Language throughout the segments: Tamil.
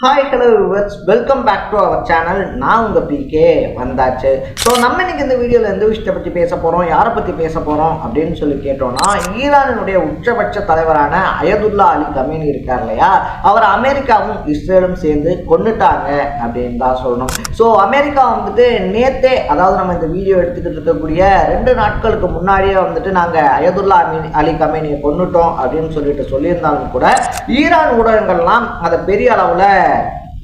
Hi hello viewers, welcome back to our channel. நான் உங்கள் பிகே வந்தாச்சு. ஸோ நம்ம இன்னைக்கு இந்த வீடியோவில் எந்த விஷயத்தை பற்றி பேச போகிறோம், யாரை பற்றி பேச போகிறோம் அப்படின்னு சொல்லி கேட்டோம்னா, ஈரானினுடைய உச்சபட்ச தலைவரான அயதுல்லா அலி கமேனி இருக்கார் இல்லையா, அவர் அமெரிக்காவும் இஸ்ரேலும் சேர்ந்து கொண்டுட்டாங்க அப்படின்னு தான் சொல்லணும். ஸோ அமெரிக்கா வந்துட்டு நேத்தே, அதாவது நம்ம இந்த வீடியோ எடுத்துக்கிட்டு இருக்கக்கூடிய 2 நாட்களுக்கு முன்னாடியே வந்துட்டு நாங்கள் அயதுல்லா அலி கமேனியை கொண்டுட்டோம் அப்படின்னு சொல்லியிருந்தாலும் கூட ஈரான் ஊடகங்கள்லாம் அதை பெரிய அளவில்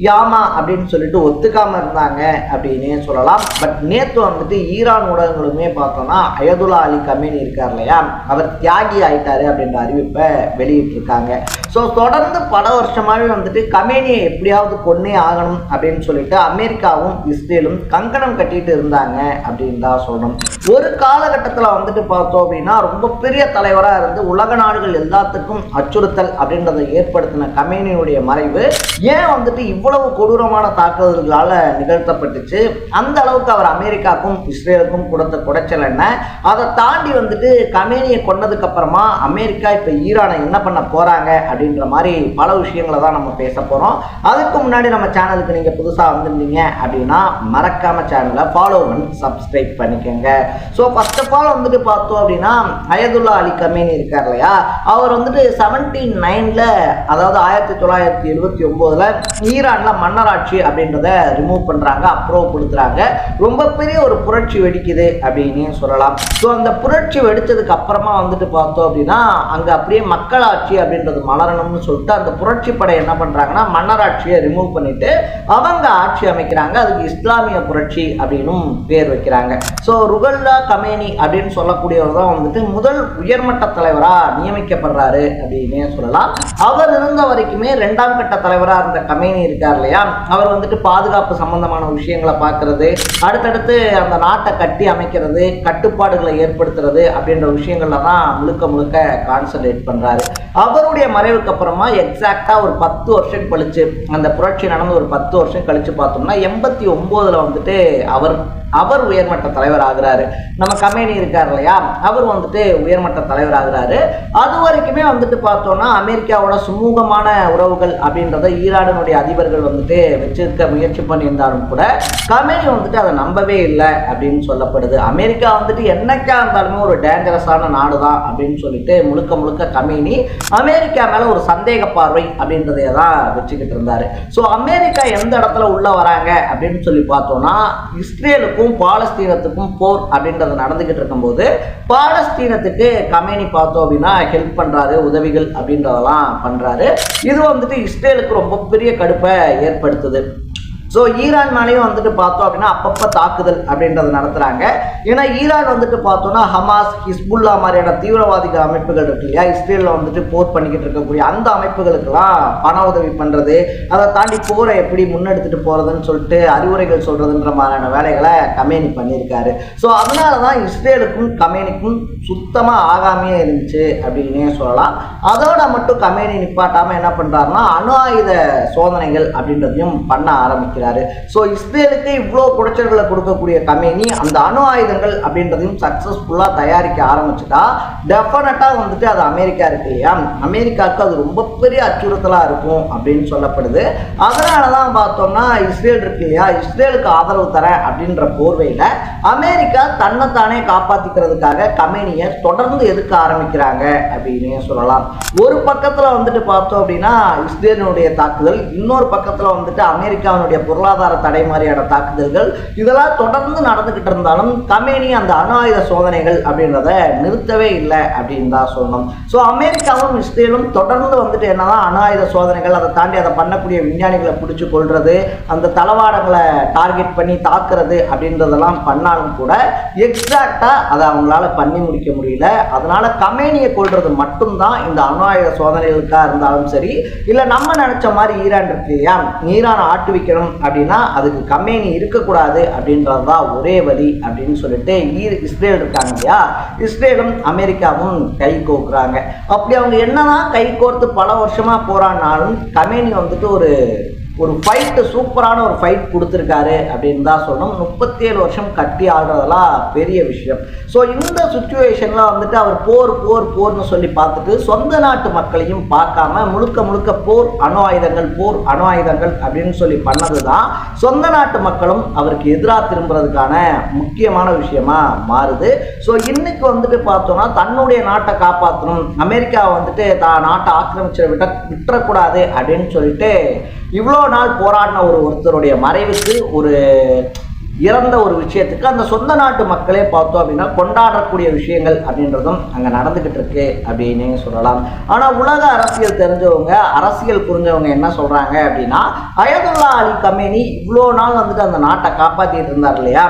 யாமா அப்படின்னு சொல்லிட்டு ஒத்துக்காம இருந்தாங்க அப்படின்னே சொல்லலாம். பட் நேற்று வந்துட்டு ஈரான் ஊடகங்களுமே பார்த்தோம்னா அயதுல்லா அலி கமேனி இருக்கார் இல்லையா, அவர் தியாகி ஆயிட்டாரு அப்படின்ற அறிவிப்பை வெளியிட்டிருக்காங்க. ஸோ தொடர்ந்து பல வருஷமாகவே வந்துட்டு கமேனியை எப்படியாவது கொன்னே ஆகணும் அப்படின்னு சொல்லிட்டு அமெரிக்காவும் இஸ்ரேலும் கங்கணம் கட்டிட்டு இருந்தாங்க அப்படின்னு தான் சொல்லணும். ஒரு காலகட்டத்தில் வந்துட்டு பார்த்தோம் அப்படின்னா ரொம்ப பெரிய தலைவராக இருந்து உலக நாடுகள் எல்லாத்துக்கும் அச்சுறுத்தல் அப்படின்றத ஏற்படுத்தின கமேனியுடைய மறைவு ஏன் வந்துட்டு இவ்வளவு கொடூரமான தாக்குதல்களால் நிகழ்த்தப்பட்டுச்சு, அந்த அளவுக்கு அவர் அமெரிக்காவுக்கும் இஸ்ரேலுக்கும் கொடுத்த குடைச்சல் என்ன, அதை தாண்டி வந்துட்டு கமேனியை கொன்னதுக்கு அப்புறமா அமெரிக்கா இப்போ ஈரானை என்ன பண்ண போறாங்க அப்படின்ற மாதிரி பல விஷயங்களை தான் நம்ம பேச போறோம். அதுக்கு முன்னாடி நம்ம சேனலுக்கு நீங்க புதுசாக வந்திருந்தீங்க அப்படின்னா மறக்காம சேனலை ஃபாலோ பண்ணி சப்ஸ்கிரைப் பண்ணிக்கோங்க. ஸோ ஃபர்ஸ்ட் ஆஃப் ஆல் வந்துட்டு பார்த்தோம் அப்படின்னா அயதுல்லா அலி கமேனி இருக்கார் இல்லையா, அவர் வந்துட்டு 79ல், அதாவது 1979ல் ஈரான்ல மன்னராட்சி அப்படின்றத ரிமூவ் பண்றாங்க, அப்ரூவ் கொடுக்குறாங்க. ரொம்ப பெரிய ஒரு புரட்சி வெடிக்குது அப்படின்னு சொல்லலாம். ஸோ அந்த புரட்சி வெடிச்சதுக்கு அப்புறமா வந்துட்டு பார்த்தோம் அப்படின்னா அங்க அப்படியே மக்களாட்சி அப்படின்றது மலரணும்னு சொல்லிட்டு அந்த புரட்சி படை என்ன பண்றாங்கன்னா மன்னராட்சியை ரிமூவ் பண்ணிட்டு அவங்க ஆட்சி அமைக்கிறாங்க. அதுக்கு இஸ்லாமிய புரட்சி அப்படின்னும் பேர் வைக்கிறாங்க. ஸோ ருகல்லா கமேனி அப்படின்னு சொல்லக்கூடியவர் தான் வந்துட்டு முதல் உயர்மட்ட தலைவரா நியமிக்கப்படுறாரு அப்படின்னே சொல்லலாம். அவர் இருந்த வரைக்குமே 2ஆம் கட்ட தலைவராக இருந்த கமேனி இருக்கார் இல்லையா, அவர் வந்துட்டு பாதுகாப்பு சம்பந்தமான விஷயங்களை பார்க்கறது, அடுத்தடுத்து அந்த நாட்டை கட்டி அமைக்கிறது, கட்டுப்பாடுகளை ஏற்படுத்துறது அப்படின்ற விஷயங்கள்ல தான் முழுக்க கான்சன்ட்ரேட் பண்றாரு. அவருடைய மறைவுக்கு அப்புறமா எக்ஸாக்டா ஒரு 10 வருஷம் கழிச்சு, அந்த புரட்சி நடந்து ஒரு 10 வருஷம் கழிச்சு பார்த்தோம்னா 89ல் வந்துட்டு அவர் உயர்மட்ட தலைவர் ஆகிறாரு. நம்ம கமேனி இருக்கார் இல்லையா, அவர் வந்துட்டு உயர்மட்ட தலைவர் ஆகிறாரு. அது வரைக்குமே வந்துட்டு பார்த்தோம்னா அமெரிக்காவோட சுமூகமான உறவுகள் அப்படின்றத ஈரானுடைய அதிபர்கள் வந்துட்டு வச்சிருக்க முயற்சி பண்ணியிருந்தாலும் கூட கமேனி வந்துட்டு அதை நம்பவே இல்லை அப்படின்னு சொல்லப்படுது. அமெரிக்கா வந்துட்டு என்னைக்கா இருந்தாலுமே ஒரு டேஞ்சரஸான நாடு தான் அப்படின்னு சொல்லிட்டு முழுக்க கமேனி அமெரிக்கா மேல ஒரு சந்தேக பார்வை அப்படின்றதைய தான் வச்சுக்கிட்டு இருந்தாரு. ஸோ அமெரிக்கா எந்த இடத்துல உள்ள வராங்க அப்படின்னு சொல்லி பார்த்தோம்னா இஸ்ரேலுக்கு பாலஸ்தீனத்துக்கும் போர் அப்படின்றது நடந்துகிட்டு இருக்கும்போது பாலஸ்தீனத்துக்கு கமேனி பார்த்தோம் அப்படின்னா ஹெல்ப் பண்றாரு, உதவிகள் அப்படின்றதெல்லாம் பண்றாரு. இது வந்துட்டு இஸ்ரேலுக்கு ரொம்ப பெரிய கடுப்பை ஏற்படுத்துது. ஸோ ஈரான் மேலேயும் வந்துட்டு பார்த்தோம் அப்படின்னா அப்பப்போ தாக்குதல் அப்படின்றத நடத்துகிறாங்க. ஏன்னா ஈரான் வந்துட்டு பார்த்தோன்னா ஹமாஸ், ஹிஸ்புல்லா மாதிரியான தீவிரவாதிகள் அமைப்புகள் இருக்கு இல்லையா, இஸ்ரேலில் வந்துட்டு போர் பண்ணிக்கிட்டு இருக்கக்கூடிய அந்த அமைப்புகளுக்கெல்லாம் பண உதவி பண்ணுறது, அதை தாண்டி போரை எப்படி முன்னெடுத்துட்டு போகிறதுன்னு சொல்லிட்டு அறிவுரைகள் சொல்கிறதுன்ற மாதிரியான வேலைகளை கமேனி பண்ணியிருக்காரு. ஸோ அதனால தான் இஸ்ரேலுக்கும் கமேனிக்கும் சுத்தமாக ஆகாமையே இருந்துச்சு அப்படின்னே சொல்லலாம். அதோட மட்டும் கமேனி நிப்பாட்டாமல் என்ன பண்ணுறாருன்னா அணு ஆயுத சோதனைகள் அப்படின்றதையும் பண்ண ஆரம்பிக்கிறார். ஸோ இஸ்ரேலுக்கு இவ்வளோ குடைச்சல்களை கொடுக்கக்கூடிய கமேனி அந்த அணு ஆயுதங்கள் அப்படின்றதையும் சக்சஸ்ஃபுல்லாக தயாரிக்க ஆரம்பிச்சுட்டா டெஃபினட்டாக வந்துட்டு அது அமெரிக்கா இருக்கு இல்லையா, அமெரிக்காவுக்கு அது ரொம்ப பெரிய அச்சுறுத்தலாக இருக்கும் அப்படின்னு சொல்லப்படுது. அதனால தான் பார்த்தோம்னா இஸ்ரேல் இருக்கு இல்லையா, இஸ்ரேலுக்கு ஆதரவு தர அப்படின்ற போர்வையில் அமெரிக்கா தன்னைத்தானே காப்பாற்றிக்கிறதுக்காக கமேனியை தொடர்ந்து எதுக்க ஆரம்பிக்கிறாங்க அப்படின்னு சொல்லலாம். ஒரு பக்கத்தில் வந்துட்டு பார்த்தோம் அப்படின்னா இஸ்ரேலினுடைய தாக்குதல், இன்னொரு பக்கத்தில் வந்துட்டு அமெரிக்காவினுடைய பொருளாதார தடை மாதிரியான தாக்குதல்கள், இதெல்லாம் தொடர்ந்து நடந்துகிட்டு இருந்தாலும் கமேனி அந்த அணு ஆயுத சோதனைகள் அப்படின்றத நிறுத்தவே இல்லை அப்படின்னு தான் சொல்லணும். ஸோ அமெரிக்காவும் இஸ்ரேலும் தொடர்ந்து வந்துட்டு என்னதான் அணு ஆயுத சோதனைகள், அதை தாண்டி அதை பண்ணக்கூடிய விஞ்ஞானிகளை பிடிச்சி கொள்றது, அந்த தளவாடங்களை டார்கெட் பண்ணி தாக்குறது அப்படின்றதெல்லாம் பண்ணாலும் கூட எக்ஸாக்டா அதை அவங்களால பண்ணி முடிக்க முடியல. அதனால கமேனியை கொள்றது மட்டும்தான் இந்த அணு ஆயுத சோதனைகளுக்காக இருந்தாலும் சரி, இல்லை நம்ம நினைச்ச மாதிரி ஈரான் இருக்கு இல்லையா, ஈரான் ஆட்டு வைக்கணும் அப்படின்னா அதுக்கு கமேனி இருக்கக்கூடாது அப்படின்றது தான் ஒரே வழி அப்படின்னு சொல்லிட்டு இஸ்ரேல் இருக்காங்க இல்லையா, இஸ்ரேலும் அமெரிக்காவும் கை கோக்குறாங்க. அப்படி அவங்க என்னதான் கை கோர்த்து பல வருஷமா போராடினாலும் கமேனி வந்துட்டு ஒரு ஒரு ஃபைட்டு, சூப்பரான ஒரு ஃபைட் கொடுத்துருக்காரு அப்படின்னு தான் சொல்லணும். 37 வருஷம் கட்டி ஆடுறதெல்லாம் பெரிய விஷயம். ஸோ இந்த சுச்சுவேஷனில் வந்துட்டு அவர் போர்னு சொல்லி பார்த்துட்டு சொந்த நாட்டு மக்களையும் பார்க்காம முழுக்க முழுக்க போர் அணு ஆயுதங்கள் அப்படின்னு சொல்லி பண்ணது தான் சொந்த நாட்டு மக்களும் அவருக்கு எதிராக திரும்புறதுக்கான முக்கியமான விஷயமா மாறுது. ஸோ இன்னைக்கு வந்துட்டு பார்த்தோம்னா தன்னுடைய நாட்டை காப்பாற்றணும், அமெரிக்கா வந்துட்டு நாட்டை விட்டுறக்கூடாது அப்படின்னு சொல்லிட்டு இவ்வளோ நாள் போராடின ஒருத்தருடைய மறைவுக்கு, ஒரு இறந்த ஒரு விஷயத்துக்கு அந்த சொந்த நாட்டு மக்களே பார்த்தோம் அப்படின்னா கொண்டாடக்கூடிய விஷயங்கள் அப்படின்றதும் அங்கே நடந்துகிட்டு இருக்கு அப்படின்னு சொல்லலாம். ஆனால் உலக அரசியல் தெரிஞ்சவங்க, அரசியல் புரிஞ்சவங்க என்ன சொல்றாங்க அப்படின்னா, அயதுல்லா அலி கமேனி இவ்வளோ நாள் வந்துட்டு அந்த நாட்டை காப்பாற்றிட்டு இருந்தார் இல்லையா,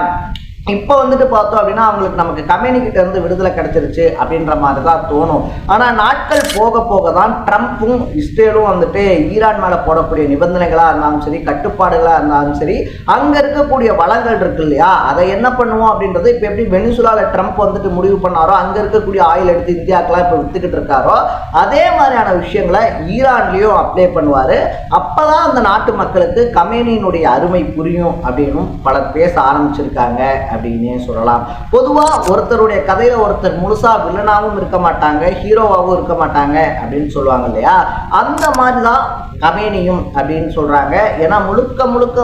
இப்போ வந்துட்டு பார்த்தோம் அப்படின்னா அவங்களுக்கு நமக்கு கம்யூனிக்கிட்ட இருந்து விடுதலை கிடைச்சிருச்சு அப்படின்ற மாதிரி தான் தோணும். ஆனால் நாட்கள் போக போக தான் ட்ரம்ப்பும் இஸ்ரேலும் வந்துட்டு ஈரான் மேலே போடக்கூடிய நிபந்தனைகளாக இருந்தாலும் சரி, கட்டுப்பாடுகளாக இருந்தாலும் சரி, அங்கே இருக்கக்கூடிய வளங்கள் இருக்கு இல்லையா, அதை என்ன பண்ணுவோம் அப்படின்றது இப்போ எப்படி வெனிசுலாவில் ட்ரம்ப் வந்துட்டு முடிவு பண்ணாரோ, அங்கே இருக்கக்கூடிய ஆயில் எடுத்து இந்தியாவுக்குலாம் இப்போ வித்துக்கிட்டு இருக்காரோ, அதே மாதிரியான விஷயங்களை ஈரான்லேயும் அப்ளை பண்ணுவார். அப்போ தான் அந்த நாட்டு மக்களுக்கு கமேனியினுடைய அருமை புரியும் அப்படின்னும் பலர் பேச ஆரம்பிச்சிருக்காங்க அப்படின்னே சொல்லலாம். பொதுவா ஒருத்தருடைய கதையில ஒருத்தர் முழுசா வில்லனாவும் இருக்க மாட்டாங்க, ஹீரோவாகவும் இருக்க மாட்டாங்க அப்படின்னு சொல்லுவாங்க இல்லையா, அந்த மாதிரிதான் கமேனியும் அப்படின்னு சொல்றாங்க. ஏன்னா முழுக்க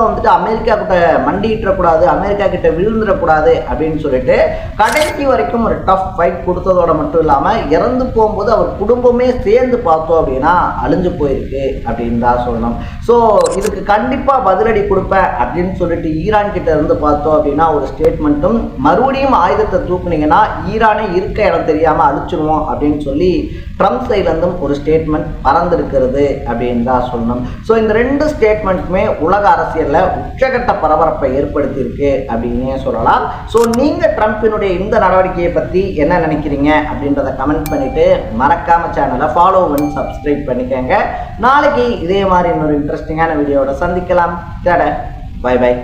வந்துட்டு அமெரிக்கா கிட்ட மண்டியிடக்கூடாது, அமெரிக்கா கிட்ட விழுந்துடக்கூடாது அப்படின்னு சொல்லிட்டு கடைசி வரைக்கும் ஒரு டஃப் ஃபைட் கொடுத்ததோட மட்டும் இல்லாம இறந்து போகும்போது அவர் குடும்பமே சேர்ந்து பார்த்தோம் அப்படின்னா அழிஞ்சு போயிருக்கு அப்படின்னு தான் சொல்லணும். ஸோ இதுக்கு கண்டிப்பா பதிலடி கொடுப்பேன் அப்படின்னு சொல்லிட்டு ஈரான் கிட்ட இருந்து பார்த்தோம் அப்படின்னா ஒரு ஸ்டேட்மெண்ட்டும், மறுபடியும் ஆயுதத்தை தூக்குனீங்கன்னா ஈரானே இருக்க இடம் தெரியாம அழிச்சிருவோம் அப்படின்னு சொல்லி ட்ரம்ப் சைட்லேருந்தும் ஒரு ஸ்டேட்மெண்ட் பறந்திருக்கிறது அப்படின்னு தான் சொல்லணும். ஸோ இந்த ரெண்டு ஸ்டேட்மெண்ட்டுமே உலக அரசியலில் உச்சகட்ட பரபரப்பை ஏற்படுத்தியிருக்கு அப்படின்னே சொல்லலாம். ஸோ நீங்கள் ட்ரம்ப்பினுடைய இந்த நடவடிக்கையை பற்றி என்ன நினைக்கிறீங்க அப்படின்றத கமெண்ட் பண்ணிட்டு மறக்காம சேனலை ஃபாலோ பண்ணி சப்ஸ்கிரைப் பண்ணிக்கோங்க. நாளைக்கு இதே மாதிரி இன்னொரு இன்ட்ரெஸ்டிங்கான வீடியோவோட சந்திக்கலாம். Bye by.